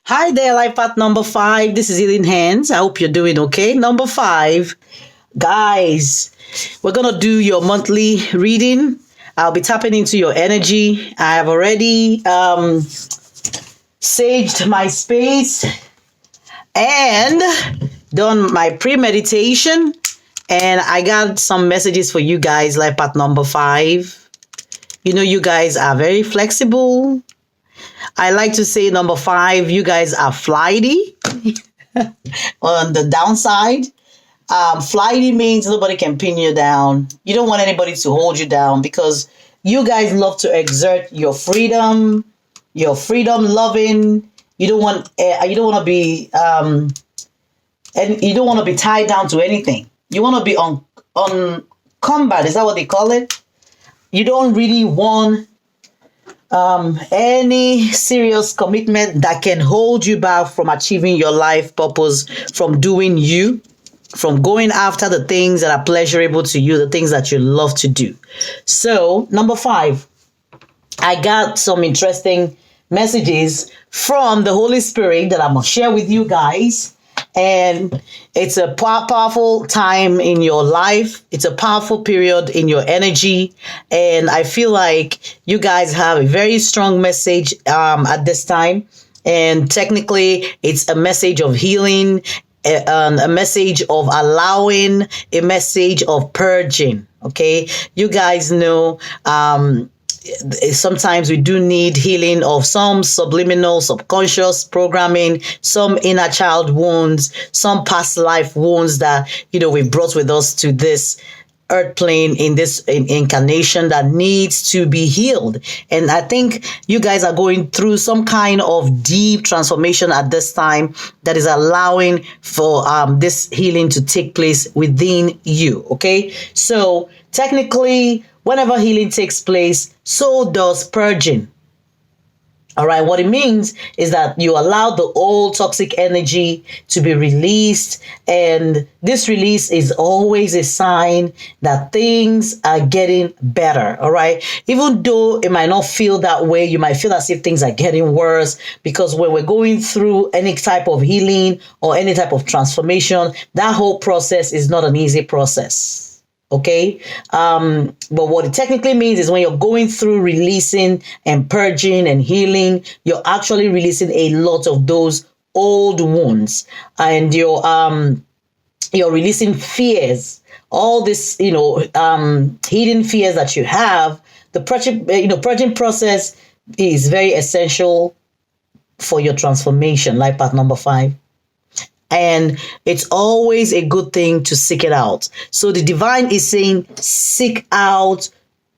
Hi there, life path number 5. This is Healing Hands. I hope you're doing okay. Number 5, guys, we're going to do your monthly reading. I'll be tapping into your energy. I have already saged my space and done my pre-meditation. And I got some messages for you guys, life path number 5. You know, you guys are very flexible. I like to say number 5, you guys are flighty on the downside. Flighty means nobody can pin you down. You don't want anybody to hold you down because you guys love to exert your freedom loving. You don't want to be and you don't want to be tied down to anything. You want to be on combat. Is that what they call it? You don't really want any serious commitment that can hold you back from achieving your life purpose, from doing you, from going after the things that are pleasurable to you, the things that you love to do. So, number 5, I got some interesting messages from the Holy Spirit that I'm going to share with you guys. And it's a powerful time in your life. It's a powerful period in your energy. And I feel like you guys have a very strong message at this time. And technically, it's a message of healing, a message of allowing, a message of purging. Okay. You guys know, sometimes we do need healing of some subliminal, subconscious programming, some inner child wounds, some past life wounds that, we've brought with us to this earth plane in this incarnation that needs to be healed. And I think you guys are going through some kind of deep transformation at this time that is allowing for this healing to take place within you. Okay. So technically, whenever healing takes place, so does purging. All right, what it means is that you allow the old toxic energy to be released, and this release is always a sign that things are getting better. All right, even though it might not feel that way, you might feel as if things are getting worse, because when we're going through any type of healing or any type of transformation, that whole process is not an easy process. Okay. But what it technically means is when you're going through releasing and purging and healing, you're actually releasing a lot of those old wounds, and you're releasing fears, all this, hidden fears that you have. The purging process is very essential for your transformation, life path number 5. And it's always a good thing to seek it out. So the divine is saying, seek out,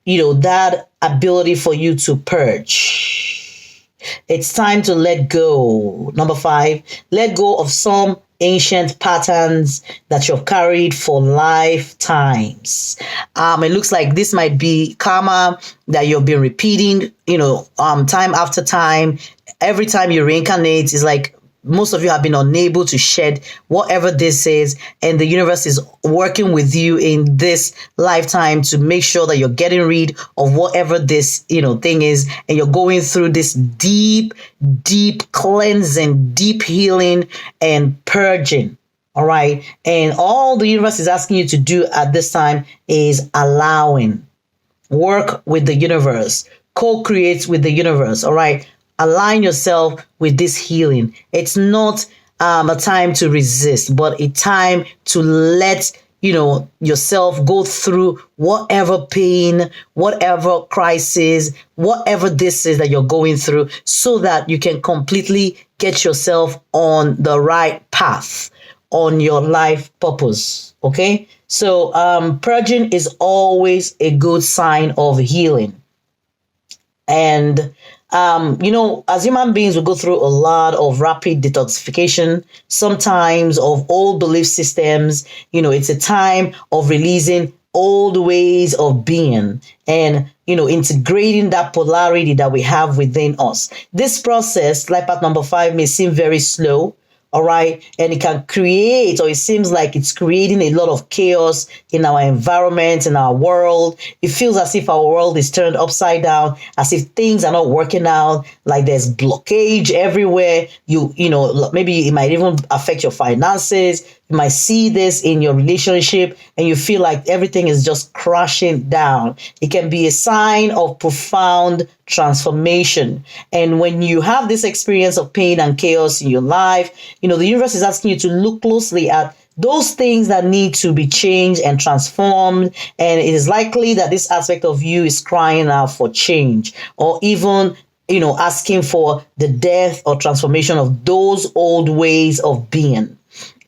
that ability for you to purge. It's time to let go. Number 5, let go of some ancient patterns that you've carried for lifetimes. It looks like this might be karma that you've been repeating, time after time. Every time you reincarnate, it's like most of you have been unable to shed whatever this is, and the universe is working with you in this lifetime to make sure that you're getting rid of whatever this, thing is, and you're going through this deep cleansing, deep healing and purging. All right. And all the universe is asking you to do at this time is allowing, work with the universe, co-create with the universe. All right. Align yourself with this healing. It's not a time to resist, but a time to let yourself go through whatever pain, whatever crisis, whatever this is that you're going through, so that you can completely get yourself on the right path, on your life purpose. Okay? So purging is always a good sign of healing. And as human beings, we go through a lot of rapid detoxification, sometimes of old belief systems. It's a time of releasing old ways of being and, integrating that polarity that we have within us. This process, life path number 5, may seem very slow, All right. And it can create, or it seems like it's creating a lot of chaos in our environment, in our world. It feels as if our world is turned upside down, as if things are not working out, like there's blockage everywhere. Maybe it might even affect your finances. You might see this in your relationship and you feel like everything is just crashing down. It can be a sign of profound transformation. And when you have this experience of pain and chaos in your life, the universe is asking you to look closely at those things that need to be changed and transformed. And it is likely that this aspect of you is crying out for change, or even asking for the death or transformation of those old ways of being.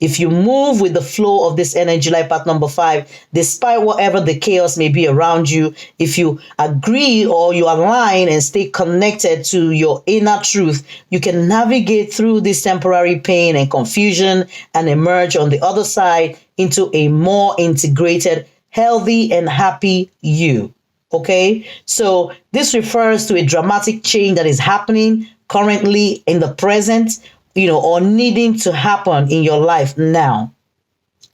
If you move with the flow of this energy, like path number 5, despite whatever the chaos may be around you, if you agree or you align and stay connected to your inner truth, you can navigate through this temporary pain and confusion and emerge on the other side into a more integrated, healthy, and happy you. Okay, so this refers to a dramatic change that is happening currently in the present, or needing to happen in your life now.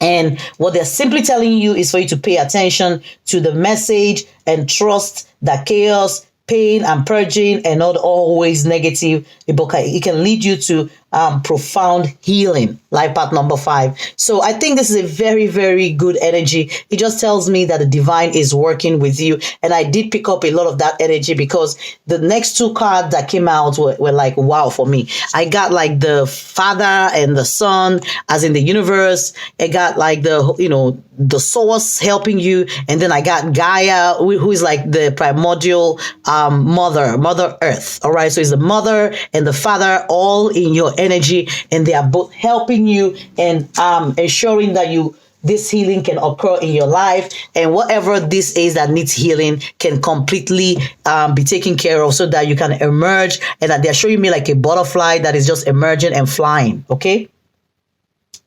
And what they're simply telling you is for you to pay attention to the message and trust that chaos, pain, and purging are not always negative. It can lead you to profound healing, life path number 5. So I think this is a very, very good energy. It just tells me that the divine is working with you. And I did pick up a lot of that energy, because the next 2 cards that came out were like, wow, for me. I got like the Father and the Son, as in the universe. I got like the source helping you. And then I got Gaia, who is like the primordial mother Earth. All right. So it's the mother and the father all in your energy, and they are both helping you and ensuring that this healing can occur in your life, and whatever this is that needs healing can completely be taken care of, so that you can emerge, and that they're showing me like a butterfly that is just emerging and flying. Okay.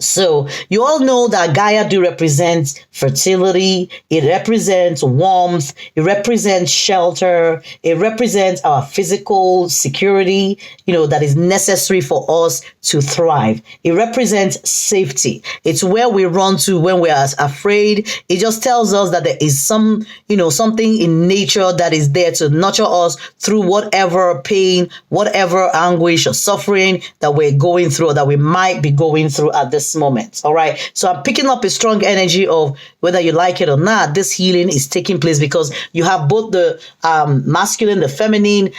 So you all know that Gaia do represent fertility. It represents warmth. It represents shelter. It represents our physical security, that is necessary for us to thrive. It represents safety. It's where we run to when we are afraid. It just tells us that there is something in nature that is there to nurture us through whatever pain, whatever anguish or suffering that we're going through, or that we might be going through at this moment. All right. So I'm picking up a strong energy of, whether you like it or not, this healing is taking place because you have both the masculine, the feminine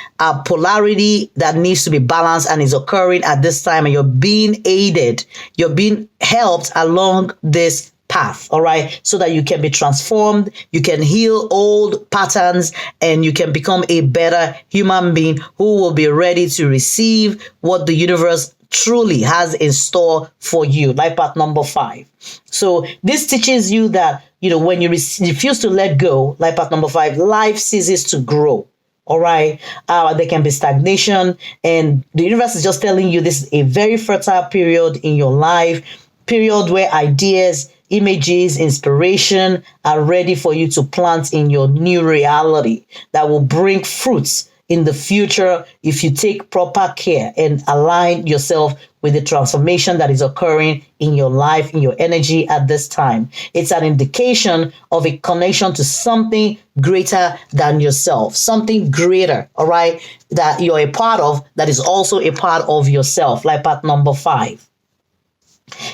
polarity that needs to be balanced and is occurring at this time. And you're being aided. You're being helped along this path, all right, so that you can be transformed, you can heal old patterns, and you can become a better human being who will be ready to receive what the universe truly has in store for you. Life path number 5. So this teaches you that, when you refuse to let go, life path number 5, life ceases to grow. All right. There can be stagnation, and the universe is just telling you this is a very fertile period in your life, period where ideas, images, inspiration are ready for you to plant in your new reality that will bring fruits in the future if you take proper care and align yourself with the transformation that is occurring in your life, in your energy at this time. It's an indication of a connection to something greater than yourself, something greater, all right, that you're a part of, that is also a part of yourself, like part number 5.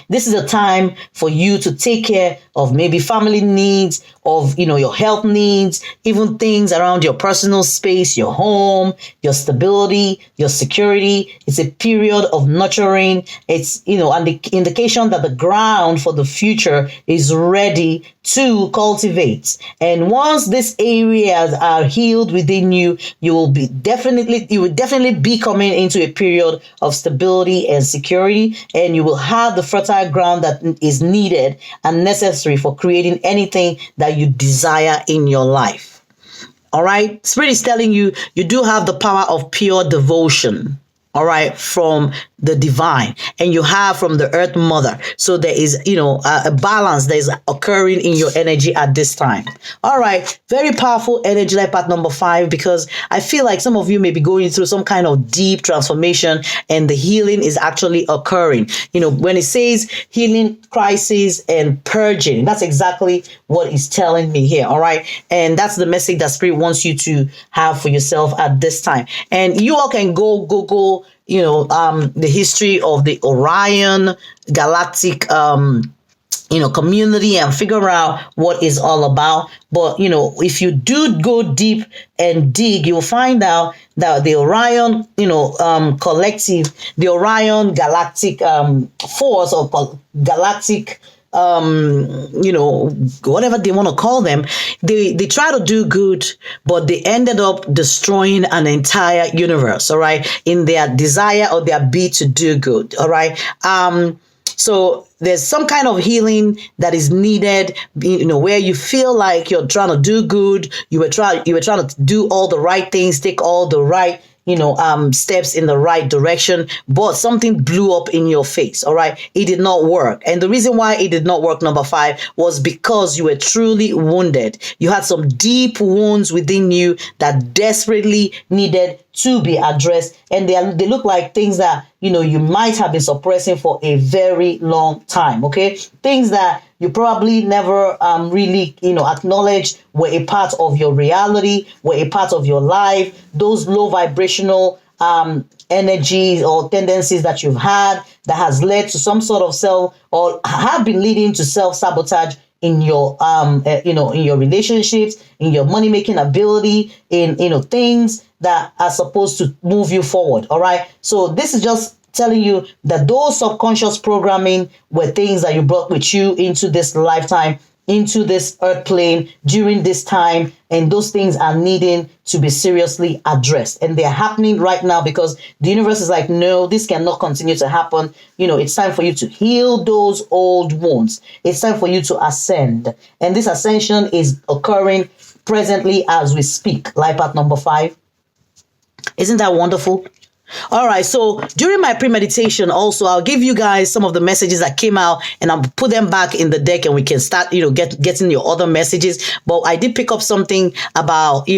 This is a time for you to take care of maybe family needs, of your health needs, even things around your personal space, your home, your stability, your security. It's a period of nurturing. It's and the indication that the ground for the future is ready to cultivate. And once these areas are healed within you, you will definitely be coming into a period of stability and security, and you will have the fertile ground that is needed and necessary for creating anything that you desire in your life. All right. Spirit is telling you, you do have the power of pure devotion. All right. From the divine, and you have from the earth mother. So there is, a balance that is occurring in your energy at this time. All right, very powerful energy, like part number 5, because I feel like some of you may be going through some kind of deep transformation, and the healing is actually occurring. When it says healing, crisis, and purging, that's exactly what it's telling me here. All right, and that's the message that Spirit wants you to have for yourself at this time. And you all can go Google, the history of the Orion galactic community and figure out what it's all about. But if you do go deep and dig, you'll find out that the Orion collective, the Orion galactic force, or galactic whatever they want to call them, they try to do good, but they ended up destroying an entire universe, all right, in their desire or their bid to do good, all right. So there's some kind of healing that is needed, where you feel like you're trying to do good, you were trying to do all the right things, take all the right steps in the right direction, but something blew up in your face. All right. It did not work. And the reason why it did not work, number 5, was because you were truly wounded. You had some deep wounds within you that desperately needed to be addressed. And they look like things that, you might have been suppressing for a very long time. Okay. Things that you probably never really, acknowledged were a part of your reality, were a part of your life. Those low vibrational energies or tendencies that you've had that has led to some sort of or have been leading to self-sabotage in your, in your relationships, in your money-making ability, in, things that are supposed to move you forward. All right. So this is just telling you that those subconscious programming were things that you brought with you into this lifetime, into this earth plane during this time, and those things are needing to be seriously addressed. And they're happening right now because the universe is like, no, this cannot continue to happen. It's time for you to heal those old wounds. It's time for you to ascend. And this ascension is occurring presently as we speak. Life path number 5. Isn't that wonderful? All right. So during my premeditation, also, I'll give you guys some of the messages that came out, and I'll put them back in the deck, and we can start, getting your other messages. But I did pick up something about,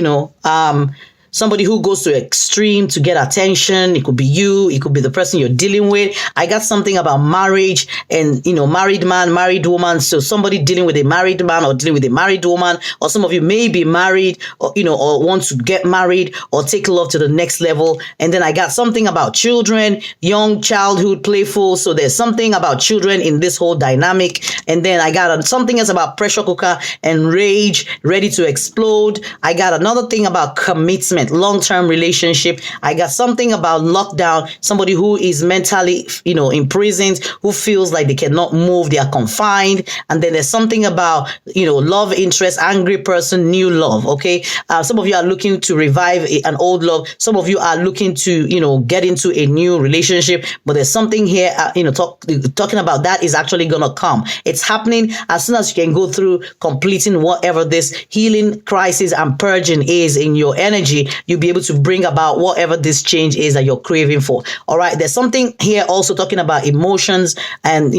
somebody who goes to extreme to get attention. It could be you. It could be the person you're dealing with. I got something about marriage and, married man, married woman. So somebody dealing with a married man or dealing with a married woman, or some of you may be married or, or want to get married or take love to the next level. And then I got something about children, young childhood, playful. So there's something about children in this whole dynamic. And then I got something else about pressure cooker and rage, ready to explode. I got another thing about commitment, long-term relationship. I got something about lockdown, somebody who is mentally, imprisoned, who feels like they cannot move, they are confined. And then there's something about, love interest, angry person, new love. Okay. Some of you are looking to revive an old love. Some of you are looking to, get into a new relationship, but there's something here, talking about that is actually going to come. It's happening as soon as you can go through completing whatever this healing, crisis, and purging is in your energy. You'll be able to bring about whatever this change is that you're craving for. All right. There's something here also talking about emotions, and,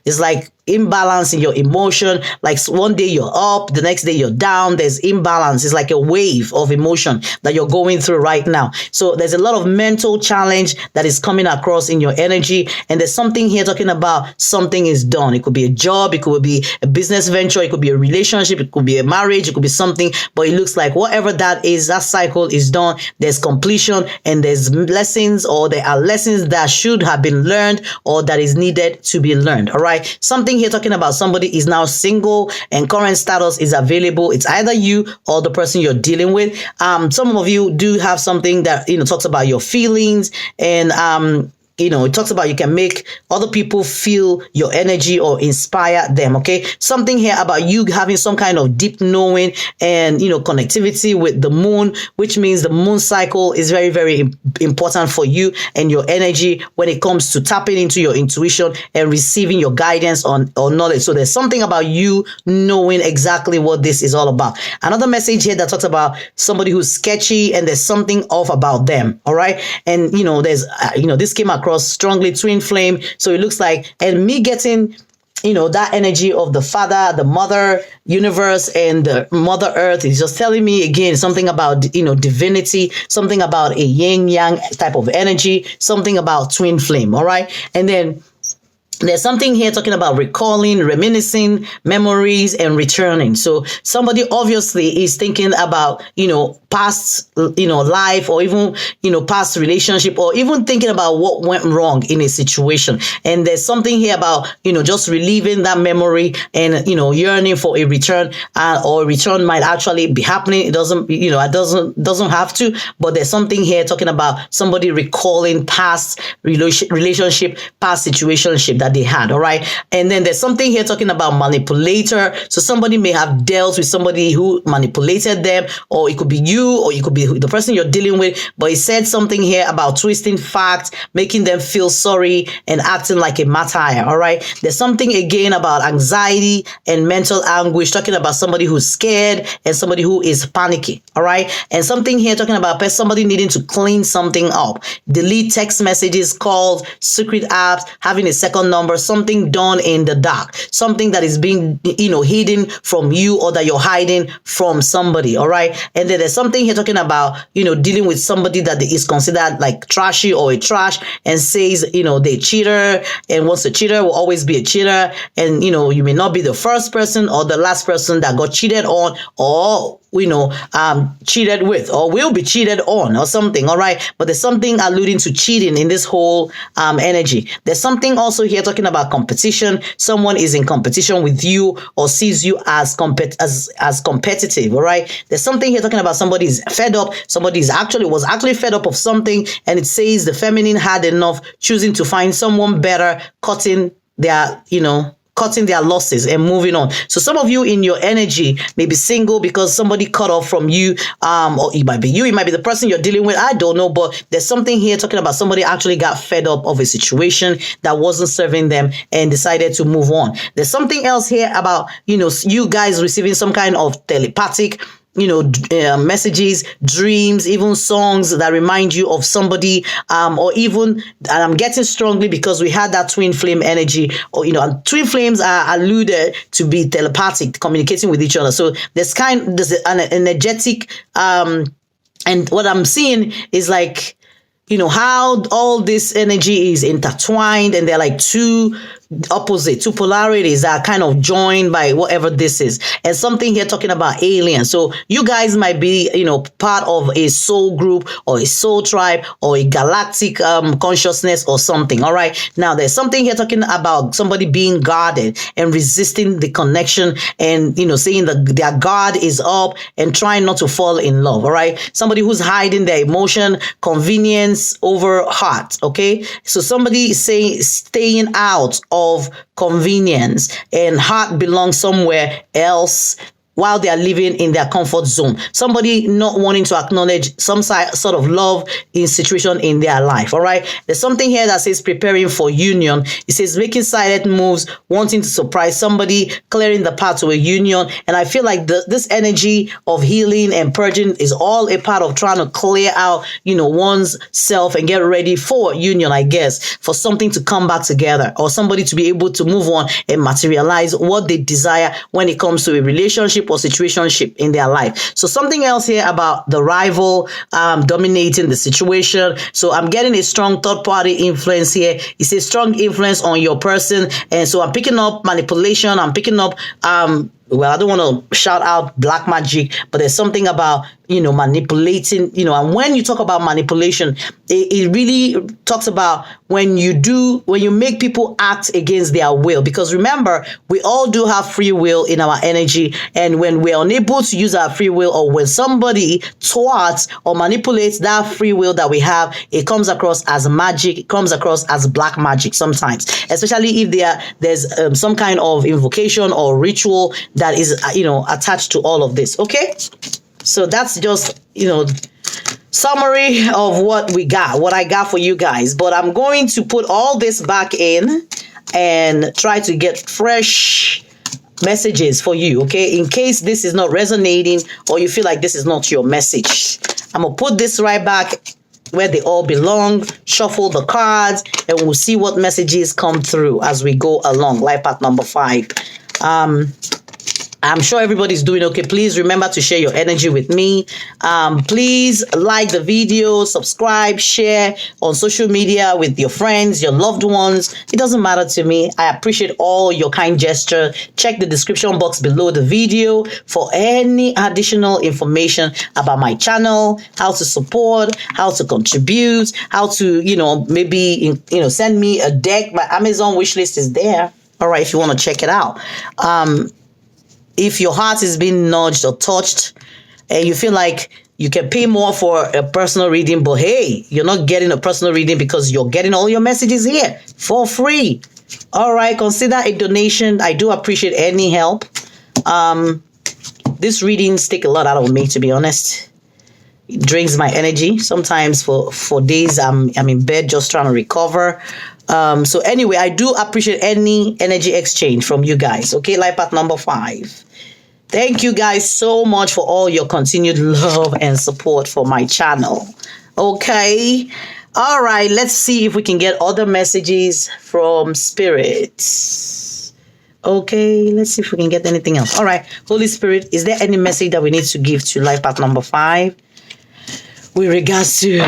it's like imbalance in your emotion. Like one day you're up, the next day you're down. There's imbalance. It's like a wave of emotion that you're going through right now. So there's a lot of mental challenge that is coming across in your energy. And there's something here talking about something is done. It could be a job. It could be a business venture. It could be a relationship. It could be a marriage. It could be something, but it looks like whatever that is, that cycle is done. There's completion, and there's lessons, or there are lessons that should have been learned or that is needed to be learned. All right. Something here talking about somebody is now single and current status is available. It's either you or the person you're dealing with. Some of you do have something that, talks about your feelings, and, it talks about you can make other people feel your energy or inspire them. Okay. Something here about you having some kind of deep knowing and, connectivity with the moon, which means the moon cycle is very, very important for you and your energy when it comes to tapping into your intuition and receiving your guidance or knowledge. So there's something about you knowing exactly what this is all about. Another message here that talks about somebody who's sketchy and there's something off about them. All right. And, there's, this came across across strongly twin flame. So it looks like, and me getting, that energy of the Father, the Mother universe, and the Mother Earth is just telling me again something about, divinity, something about a yin yang type of energy, something about twin flame. All right. And then there's something here talking about recalling, reminiscing, memories, and returning. So somebody obviously is thinking about, past, life, or even, past relationship, or even thinking about what went wrong in a situation. And there's something here about, just reliving that memory and, yearning for a return, or a return might actually be happening. It doesn't, it doesn't have to, but there's something here talking about somebody recalling past relationship, past situationship that they had. All right. And then there's something here talking about manipulator. So somebody may have dealt with somebody who manipulated them, or it could be you, or it could be the person you're dealing with. But it said something here about twisting facts, making them feel sorry, and acting like a martyr. All right. There's something again about anxiety and mental anguish, talking about somebody who's scared and somebody who is panicky. All right. And something here talking about somebody needing to clean something up, delete text messages, calls, secret apps, having a second number, something done in the dark, something that is being, hidden from you, or that you're hiding from somebody. All right. And then there's something here talking about, dealing with somebody that is considered like trashy or a trash, and says, they cheater, and once a cheater will always be a cheater. And, you may not be the first person or the last person that got cheated on, or cheated with, or will be cheated on, or something. All right. But there's something alluding to cheating in this whole energy. There's something also here talking about competition. Someone is in competition with you, or sees you as competitive. All right. There's something here talking about somebody is fed up. Somebody was actually fed up of something, and it says the feminine had enough, choosing to find someone better, cutting their losses and moving on. So some of you in your energy may be single because somebody cut off from you, or it might be you, it might be the person you're dealing with. I don't know, but there's something here talking about somebody actually got fed up of a situation that wasn't serving them and decided to move on. There's something else here about, you guys receiving some kind of telepathic messages, dreams, even songs that remind you of somebody, or even, and I'm getting strongly because we had that twin flame energy, or, and twin flames are alluded to be telepathic, communicating with each other. So there's an energetic, and what I'm seeing is like, how all this energy is intertwined, and they're like two polarities that are kind of joined by whatever this is. And something here talking about aliens. So you guys might be, part of a soul group, or a soul tribe, or a galactic consciousness, or something. All right. Now there's something here talking about somebody being guarded and resisting the connection, and, saying that their guard is up and trying not to fall in love. All right. Somebody who's hiding their emotion, convenience over heart. Okay. So somebody is saying staying out of convenience, and heart belongs somewhere else while they are living in their comfort zone. Somebody not wanting to acknowledge some sort of love in situation in their life. All right. There's something here that says preparing for union. It says making silent moves, wanting to surprise somebody, clearing the path to a union. And I feel like this energy of healing and purging is all a part of trying to clear out, one's self and get ready for union, I guess, for something to come back together, or somebody to be able to move on and materialize what they desire when it comes to a relationship or situationship in their life. So something else here about the rival dominating the situation. So I'm getting a strong third party influence here. It's a strong influence on your person. And so I'm picking up manipulation. I'm picking up well, I don't want to shout out black magic, but there's something about, manipulating, and when you talk about manipulation, it really talks about when you make people act against their will. Because remember, we all do have free will in our energy. And when we're unable to use our free will, or when somebody thwarts or manipulates that free will that we have, it comes across as magic. It comes across as black magic sometimes, especially if there's some kind of invocation or ritual that is, attached to all of this. Okay. So that's just, summary of what I got for you guys. But I'm going to put all this back in and try to get fresh messages for you. Okay. In case this is not resonating, or you feel like this is not your message, I'm going to put this right back where they all belong, shuffle the cards, and we'll see what messages come through as we go along. Life path number 5. I'm sure everybody's doing okay. Please remember to share your energy with me. Please like the video, subscribe, share on social media with your friends, your loved ones. It doesn't matter to me. I appreciate all your kind gesture. Check the description box below the video for any additional information about my channel, how to support, how to contribute, how to, maybe, send me a deck. My Amazon wishlist is there. All right, if you want to check it out. If your heart is being nudged or touched and you feel like you can pay more for a personal reading, but hey, you're not getting a personal reading because you're getting all your messages here for free. All right, consider a donation. I do appreciate any help. These readings take a lot out of me, to be honest. It drains my energy. Sometimes for days I'm in bed just trying to recover. So anyway, I do appreciate any energy exchange from you guys. Okay, life path number 5. Thank you guys so much for all your continued love and support for my channel. Okay. All right. Let's see if we can get other messages from spirits. Okay. Let's see if we can get anything else. All right. Holy Spirit, is there any message that we need to give to life path number 5 with regards to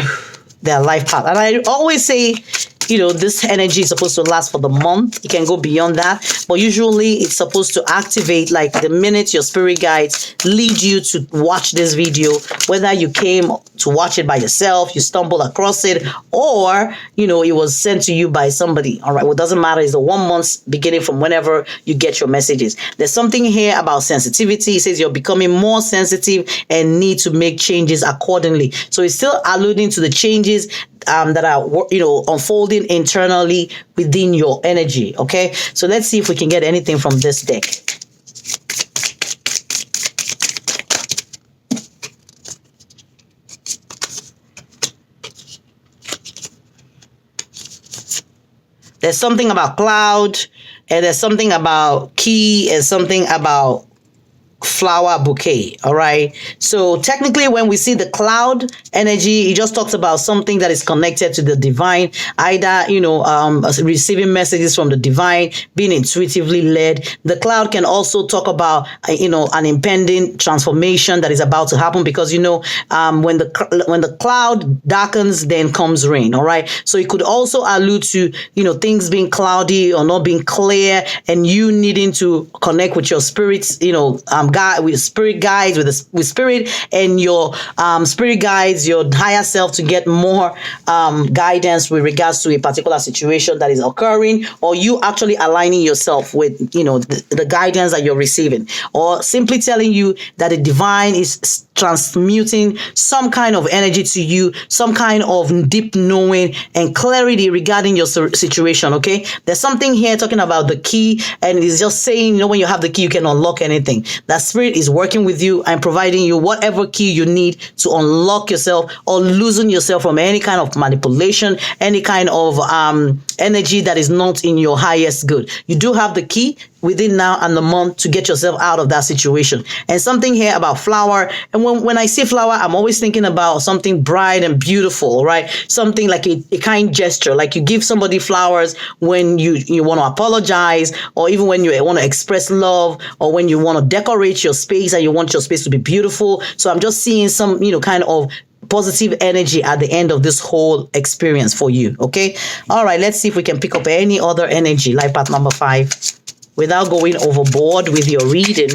their life path? And I always say, this energy is supposed to last for the month. It can go beyond that. But usually it's supposed to activate like the minute your spirit guides lead you to watch this video, whether you came to watch it by yourself, you stumbled across it, or, it was sent to you by somebody. All right. What doesn't matter is the 1 month beginning from whenever you get your messages. There's something here about sensitivity. It says you're becoming more sensitive and need to make changes accordingly. So it's still alluding to the changes that are, unfolding internally within your energy. Okay, so let's see if we can get anything from this deck. There's something about cloud, and there's something about key, and something about flower bouquet. All right, so technically when we see the cloud energy, it just talks about something that is connected to the divine, either receiving messages from the divine, being intuitively led. The cloud can also talk about an impending transformation that is about to happen, because when the cloud darkens, then comes rain. All right, so it could also allude to things being cloudy or not being clear, and you needing to connect with your spirits, with spirit guides, with spirit and your spirit guides, your higher self, to get more guidance with regards to a particular situation that is occurring, or you actually aligning yourself with the guidance that you're receiving, or simply telling you that the divine is transmuting some kind of energy to you, some kind of deep knowing and clarity regarding your situation. Okay, there's something here talking about the key, and it's just saying, when you have the key, you can unlock anything. That spirit is working with you and providing you whatever key you need to unlock yourself or loosen yourself from any kind of manipulation, any kind of energy that is not in your highest good. You do have the key within now and the month to get yourself out of that situation. And something here about flower, and when I say flower, I'm always thinking about something bright and beautiful, right? Something like a kind gesture, like you give somebody flowers when you want to apologize, or even when you want to express love, or when you want to decorate your space and you want your space to be beautiful. So I'm just seeing some kind of positive energy at the end of this whole experience for you. Okay, all right, let's see if we can pick up any other energy, life path number 5, without going overboard with your reading.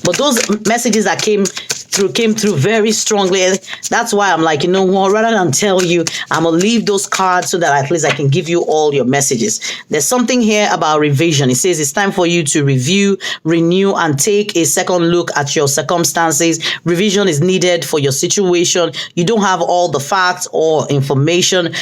But those messages that came through very strongly. That's why I'm like, rather than tell you, I'm going to leave those cards so that at least I can give you all your messages. There's something here about revision. It says it's time for you to review, renew, and take a second look at your circumstances. Revision is needed for your situation. You don't have all the facts or information.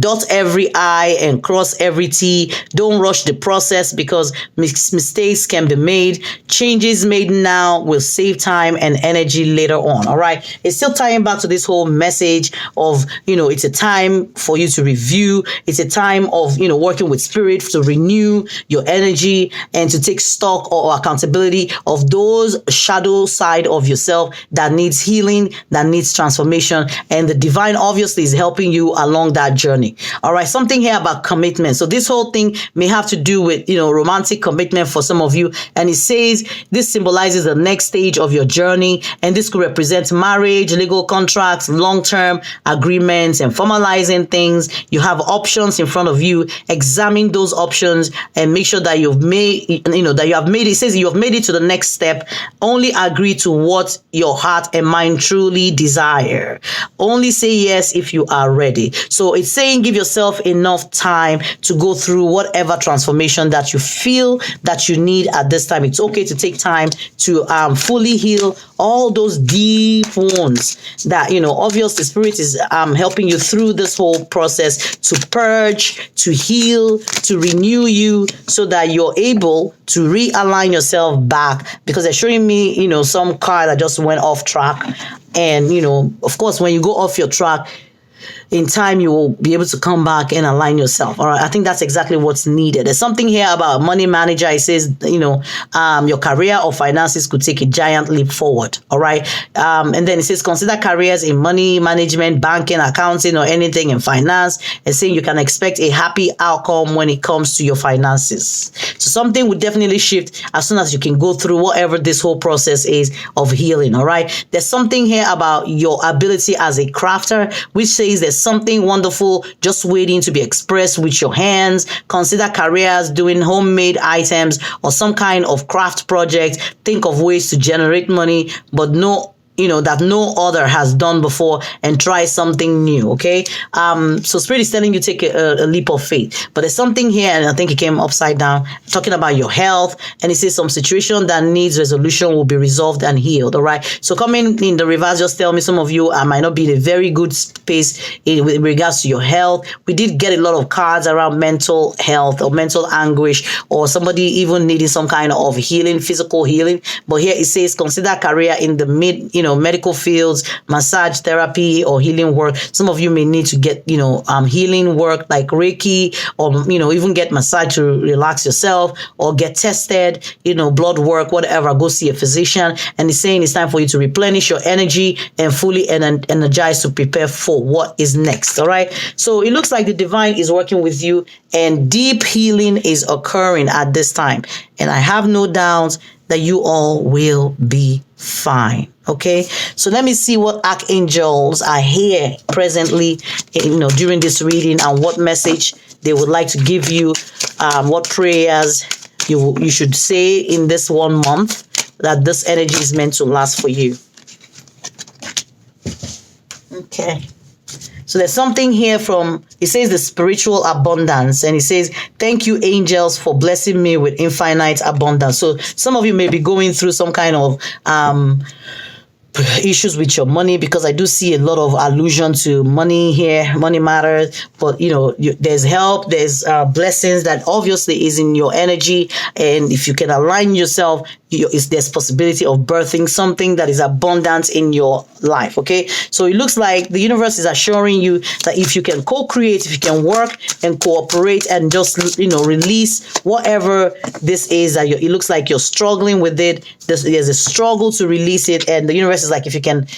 dot every I and cross every T. Don't rush the process because mistakes can be made. Changes made now will save time and energy later on. All right. It's still tying back to this whole message of, it's a time for you to review. It's a time of, working with spirit to renew your energy and to take stock or accountability of those shadow side of yourself that needs healing, that needs transformation. And the divine obviously is helping you along that journey. All right. Something here about commitment. So this whole thing may have to do with, romantic commitment for some of you. And it says this symbolizes the next stage of your journey. And this could represent marriage, legal contracts, long-term agreements, and formalizing things. You have options in front of you. Examine those options and make sure that you've made, that you have made it. It says you have made it to the next step. Only agree to what your heart and mind truly desire. Only say yes if you are ready. So it's saying give yourself enough time to go through whatever transformation that you feel that you need at this time. It's okay to take time to fully heal all those deep wounds that, obviously the spirit is helping you through this whole process to purge, to heal, to renew you so that you're able to realign yourself back, because they're showing me, some car that just went off track. And, of course, when you go off your track, in time, you will be able to come back and align yourself. All right. I think that's exactly what's needed. There's something here about money manager. It says, your career or finances could take a giant leap forward. All right. And then it says, consider careers in money management, banking, accounting, or anything in finance. It's saying you can expect a happy outcome when it comes to your finances. So something would definitely shift as soon as you can go through whatever this whole process is of healing. All right. There's something here about your ability as a crafter, which says there's something wonderful just waiting to be expressed with your hands. Consider careers doing homemade items or some kind of craft project. Think of ways to generate money, but that no other has done before, and try something new. Okay. So spirit is telling you take a leap of faith, but there's something here, and I think it came upside down, talking about your health. And it says some situation that needs resolution will be resolved and healed. All right. So coming in the reverse, just tell me some of you might not be in a very good space with regards to your health. We did get a lot of cards around mental health or mental anguish, or somebody even needing some kind of healing, physical healing. But here it says consider career in the medical fields, massage therapy, or healing work. Some of you may need to get, healing work like Reiki, or, even get massage to relax yourself, or get tested, blood work, whatever. Go see a physician. And it's saying it's time for you to replenish your energy and fully energize to prepare for what is next. All right. So it looks like the divine is working with you, and deep healing is occurring at this time. And I have no doubts that you all will be fine. Okay, so let me see what archangels are here presently, during this reading, and what message they would like to give you, what prayers you should say in this 1 month that this energy is meant to last for you. Okay. So there's something here it says the spiritual abundance, and it says, thank you, angels, for blessing me with infinite abundance. So some of you may be going through some kind of issues with your money, because I do see a lot of allusion to money here, money matters. But there's help, there's blessings that obviously is in your energy, and if you can align yourself, there's possibility of birthing something that is abundant in your life. Okay, so it looks like the universe is assuring you that if you can co-create, if you can work and cooperate and just release whatever this is that it looks like you're struggling with it. There's a struggle to release it, and the universe is like, if you can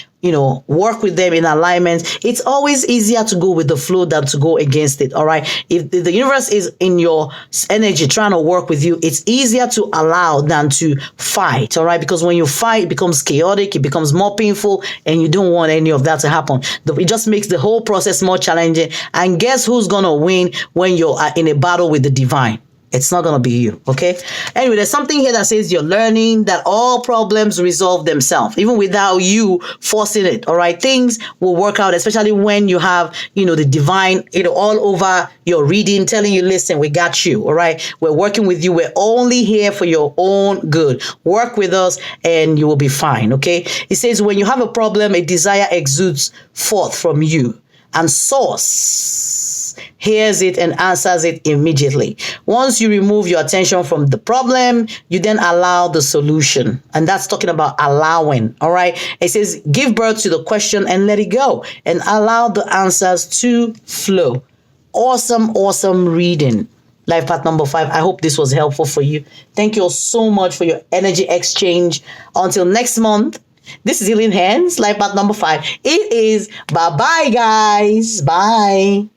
work with them in alignment. It's always easier to go with the flow than to go against it. All right. If the universe is in your energy trying to work with you, it's easier to allow than to fight. All right. Because when you fight, it becomes chaotic, it becomes more painful, and you don't want any of that to happen. It just makes the whole process more challenging. And guess who's going to win when you're in a battle with the divine? It's not going to be you. Okay. Anyway, there's something here that says you're learning that all problems resolve themselves, even without you forcing it. All right. Things will work out, especially when you have, the divine, all over your reading, telling you, listen, we got you. All right. We're working with you. We're only here for your own good. Work with us and you will be fine. Okay. It says when you have a problem, a desire exudes forth from you, and source hears it, and answers it immediately. Once you remove your attention from the problem, you then allow the solution. And that's talking about allowing. All right. It says, give birth to the question and let it go, and allow the answers to flow. Awesome reading. Life path number 5. I hope this was helpful for you. Thank you so much for your energy exchange. Until next month, this is Healing Hands, life path number 5. It is bye-bye, guys. Bye.